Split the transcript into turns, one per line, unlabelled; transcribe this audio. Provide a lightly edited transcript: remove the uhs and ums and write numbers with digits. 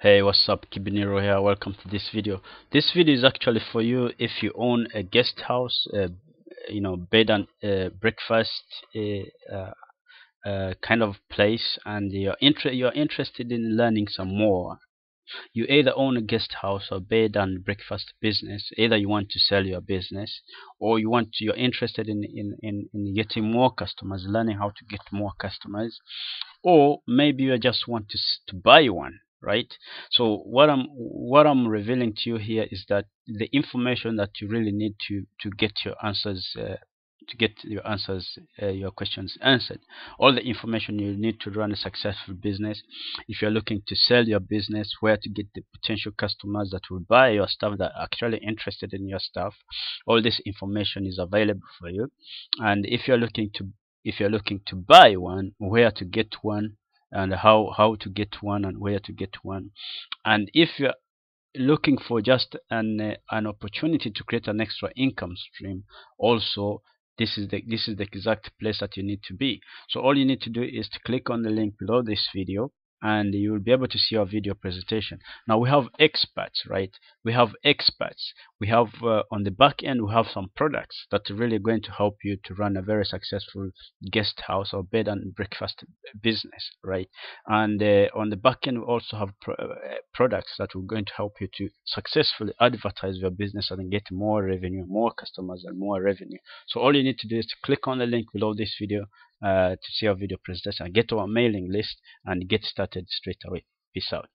Hey, what's up? Kibiniro here. Welcome to this video. This video is actually for you if you own a guest house, bed and breakfast kind of place, and you're interested in learning some more. You either own a guest house or bed and breakfast business. Either you want to sell your business, or you're interested in getting more customers, learning how to get more customers, or maybe you just want to buy one, right? So what I'm revealing to you here is that the information that you really need to get your answers your questions answered, all the information you need to run a successful business. If you're looking to sell your business, where to get the potential customers that will buy your stuff, that are actually interested in your stuff, all this information is available for you. And if you're looking to buy one, where to get one, and how to get one, and where to get one. And if you're looking for just an opportunity to create an extra income stream, also this is the exact place that you need to be. So all you need to do is to click on the link below this video, and you will be able to see our video presentation. Now we have experts, right? We have on the back end, we have some products that are really going to help you to run a very successful guest house or bed and breakfast business, right? And on the back end, we also have products that are going to help you to successfully advertise your business and get more revenue, more customers, and more revenue. So all you need to do is to click on the link below this video to see our video presentation and get to our mailing list and get started straight away. Peace out.